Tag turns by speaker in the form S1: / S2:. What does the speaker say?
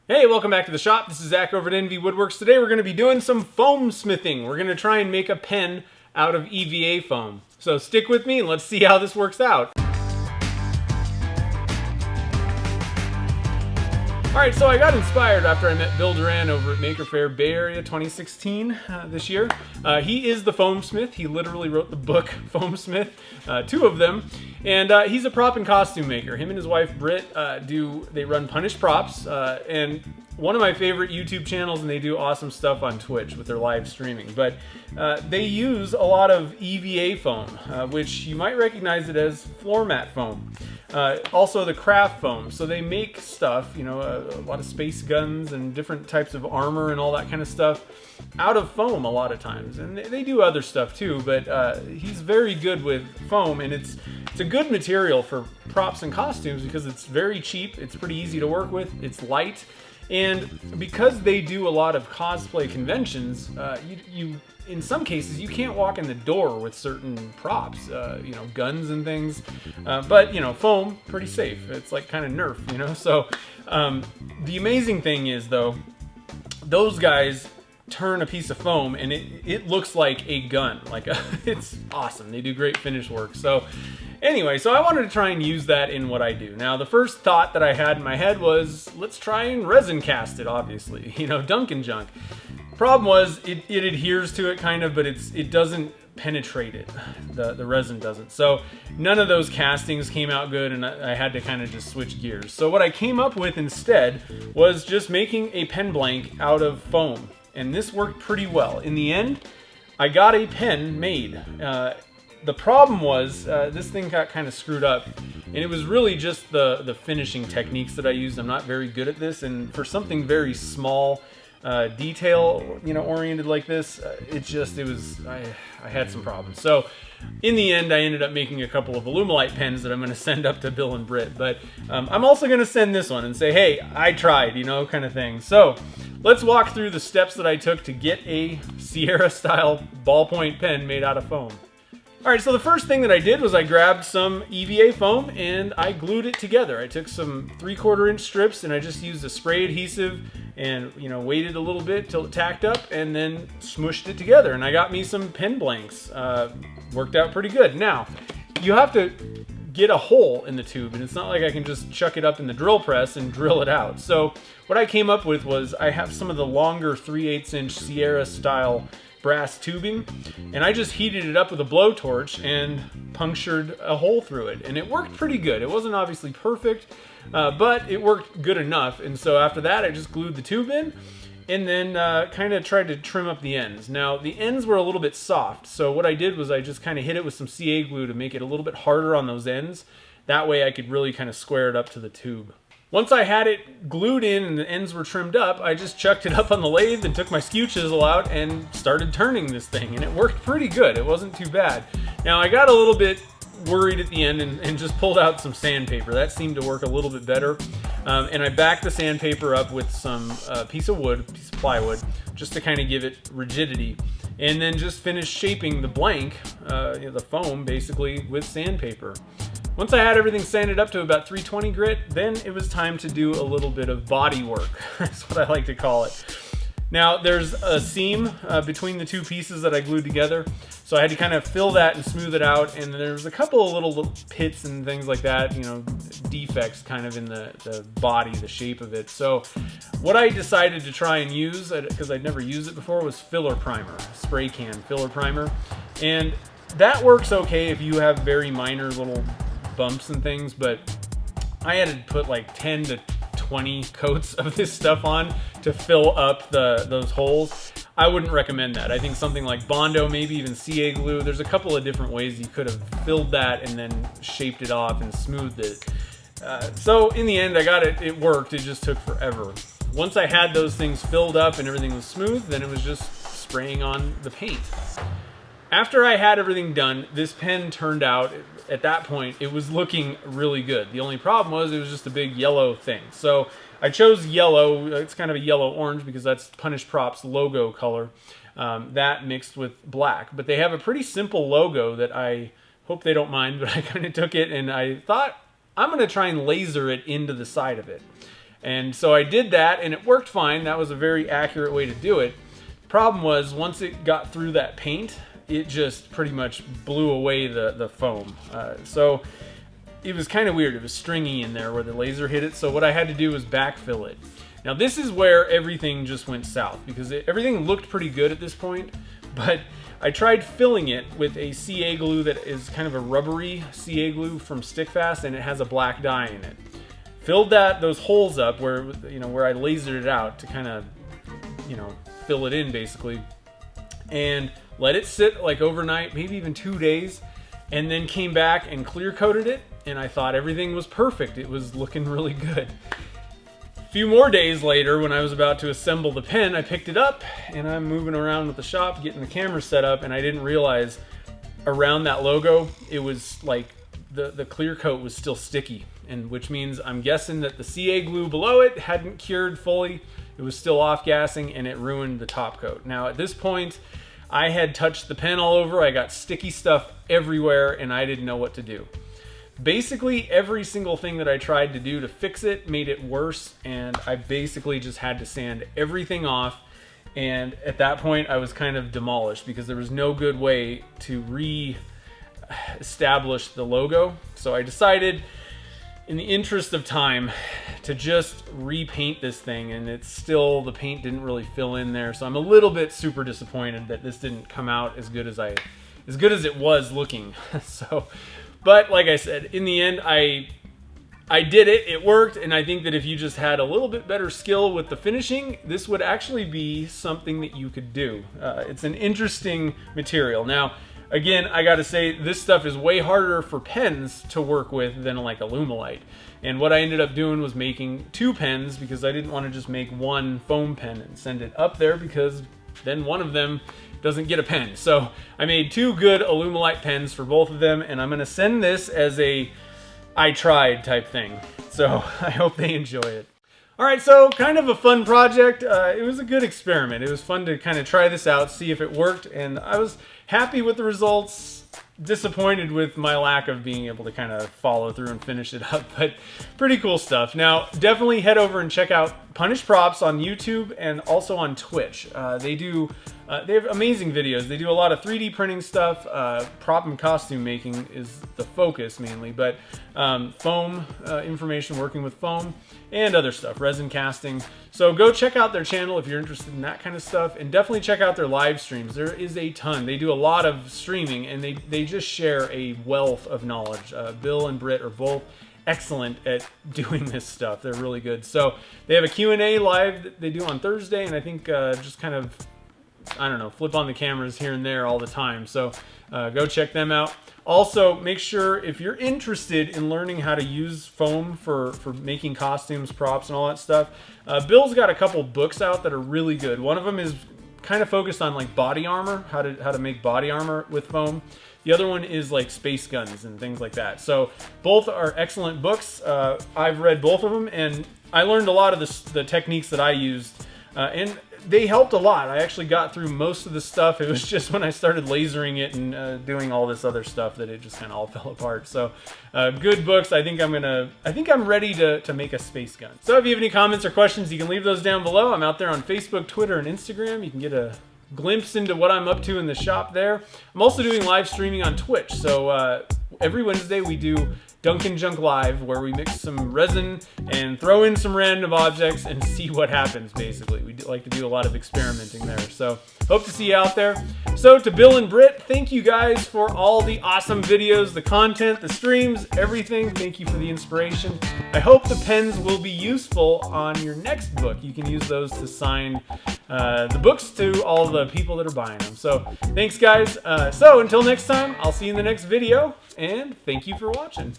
S1: Hey, welcome back to the shop. This is Zach over at NV Woodworks. Today we're going to be doing some foam smithing. We're going to try and make a pen out of EVA foam. So stick with me and let's see how this works out. Alright, so I got inspired after I met Bill Duran over at Maker Faire Bay Area 2016 this year. He is the Foamsmith. He literally wrote the book Foamsmith, two of them. And he's a prop and costume maker. Him and his wife Britt they run Punished Props, and one of my favorite YouTube channels, and they do awesome stuff on Twitch with their live streaming. But they use a lot of EVA foam, which you might recognize it as floor mat foam. Also the craft foam. So they make stuff, you know, a lot of space guns and different types of armor and all that kind of stuff out of foam a lot of times. And they do other stuff too, but he's very good with foam, and it's a good material for props and costumes because it's very cheap, it's pretty easy to work with, it's light, and because they do a lot of cosplay conventions, you in some cases you can't walk in the door with certain props, you know, guns and things, but you know, foam, pretty safe. It's like kind of Nerf, you know. So the amazing thing is though, those guys turn a piece of foam and it looks like a gun. Like it's awesome. They do great finish work. So anyway, so I wanted to try and use that in what I do. Now the first thought that I had in my head was, let's try and resin cast it, obviously, you know, Dunkin' junk. Problem was it adheres to it kind of, but it doesn't penetrate it. The resin doesn't. So none of those castings came out good, and I had to kind of just switch gears. So what I came up with instead was just making a pen blank out of foam. And this worked pretty well. In the end, I got a pen made. The problem was this thing got kind of screwed up, and it was really just the finishing techniques that I used. I'm not very good at this, and for something very small, detail, you know, oriented like this, I had some problems. So in the end, I ended up making a couple of Alumilite pens that I'm going to send up to Bill and Britt. But I'm also going to send this one and say, hey, I tried, you know, kind of thing. So let's walk through the steps that I took to get a Sierra style ballpoint pen made out of foam. Alright, so the first thing that I did was I grabbed some EVA foam and I glued it together. I took some 3/4 inch strips and I just used a spray adhesive and, you know, waited a little bit till it tacked up and then smushed it together. And I got me some pen blanks. Worked out pretty good. Now, you have to get a hole in the tube, and it's not like I can just chuck it up in the drill press and drill it out. So what I came up with was I have some of the longer 3/8 inch Sierra style brass tubing, and I just heated it up with a blowtorch and punctured a hole through it, and it worked pretty good. It wasn't obviously perfect, but it worked good enough. And so after that, I just glued the tube in and then kind of tried to trim up the ends. Now the ends were a little bit soft, so what I did was I just kind of hit it with some CA glue to make it a little bit harder on those ends. That way I could really kind of square it up to the tube. Once I had it glued in and the ends were trimmed up, I just chucked it up on the lathe and took my skew chisel out and started turning this thing, and it worked pretty good. It wasn't too bad. Now I got a little bit worried at the end and just pulled out some sandpaper. That seemed to work a little bit better. And I backed the sandpaper up with some piece of plywood, just to kind of give it rigidity. And then just finished shaping the blank, you know, the foam basically, with sandpaper. Once I had everything sanded up to about 320 grit, then it was time to do a little bit of body work. That's what I like to call it. Now there's a seam between the two pieces that I glued together, so I had to kind of fill that and smooth it out, and there's a couple of little pits and things like that, you know, defects kind of in the body, the shape of it. So what I decided to try and use, because I'd never used it before, was filler primer, spray can filler primer. And that works okay if you have very minor little bumps and things, but I had to put like 10 to 20 coats of this stuff on to fill up those holes. I wouldn't recommend that. I think something like Bondo, maybe even CA glue, there's a couple of different ways you could have filled that and then shaped it off and smoothed it. So in the end, I got it. It worked. It just took forever. Once I had those things filled up and everything was smooth, then it was just spraying on the paint. After I had everything done, this pen turned out, at that point, it was looking really good. The only problem was it was just a big yellow thing. So I chose yellow. It's kind of a yellow-orange because that's Punished Props logo color. That mixed with black. But they have a pretty simple logo that I hope they don't mind, but I kind of took it and I thought, I'm going to try and laser it into the side of it. And so I did that, and it worked fine. That was a very accurate way to do it. The problem was, once it got through that paint, it just pretty much blew away the foam. So it was kind of weird. It was stringy in there where the laser hit it. So what I had to do was backfill it. Now this is where everything just went south, because everything looked pretty good at this point, but I tried filling it with a CA glue that is kind of a rubbery CA glue from Stickfast, and it has a black dye in it. Filled those holes up where I lasered it out to kind of fill it in basically, and let it sit like overnight, maybe even 2 days, and then came back and clear coated it, and I thought everything was perfect. It was looking really good. A few more days later, when I was about to assemble the pen, I picked it up and I'm moving around with the shop, getting the camera set up, and I didn't realize around that logo, it was like the clear coat was still sticky, and which means I'm guessing that the CA glue below it hadn't cured fully. It was still off-gassing, and it ruined the top coat. Now at this point, I had touched the pen all over, I got sticky stuff everywhere, and I didn't know what to do. Basically, every single thing that I tried to do to fix it made it worse, and I basically just had to sand everything off, and at that point I was kind of demolished because there was no good way to re-establish the logo. So I decided, in the interest of time, to just repaint this thing, and the paint didn't really fill in there, so I'm a little bit super disappointed that this didn't come out as good as it was looking. But like I said, in the end, I did it. It worked, and I think that if you just had a little bit better skill with the finishing, this would actually be something that you could do. It's an interesting material. Now, again, I gotta say, this stuff is way harder for pens to work with than like Alumilite. And what I ended up doing was making 2 pens, because I didn't want to just make one foam pen and send it up there, because then one of them doesn't get a pen. So I made 2 good Alumilite pens for both of them, and I'm gonna send this as a I tried type thing. So I hope they enjoy it. All right, so kind of a fun project. It was a good experiment. It was fun to kind of try this out, see if it worked, and I was happy with the results. Disappointed with my lack of being able to kind of follow through and finish it up, but pretty cool stuff. Now, definitely head over and check out Punished Props on YouTube and also on Twitch. They have amazing videos. They do a lot of 3D printing stuff. Prop and costume making is the focus mainly, but foam information, working with foam, and other stuff, resin casting. So go check out their channel if you're interested in that kind of stuff, and definitely check out their live streams. There is a ton. They do a lot of streaming, and they just share a wealth of knowledge. Bill and Britt are both excellent at doing this stuff. They're really good. So they have a Q&A live that they do on Thursday, and I think just kind of, I don't know, flip on the cameras here and there all the time. So go check them out. Also, make sure, if you're interested in learning how to use foam for making costumes, props, and all that stuff, Bill's got a couple books out that are really good. One of them is kind of focused on like body armor, how to make body armor with foam. The other one is like space guns and things like that. So both are excellent books. I've read both of them, and I learned a lot of the techniques that I used, and they helped a lot. I actually got through most of the stuff. It was just when I started lasering it and doing all this other stuff that it just kind of all fell apart. So good books. I think I'm ready to make a space gun. So if you have any comments or questions, you can leave those down below. I'm out there on Facebook, Twitter, and Instagram. You can get a glimpse into what I'm up to in the shop there. I'm also doing live streaming on Twitch. So every Wednesday we do Dunkin' Junk Live, where we mix some resin and throw in some random objects and see what happens, basically. We like to do a lot of experimenting there. So hope to see you out there. So to Bill and Britt, thank you guys for all the awesome videos, the content, the streams, everything. Thank you for the inspiration. I hope the pens will be useful on your next book. You can use those to sign the books to all the people that are buying them. So thanks, guys. So until next time, I'll see you in the next video, and thank you for watching.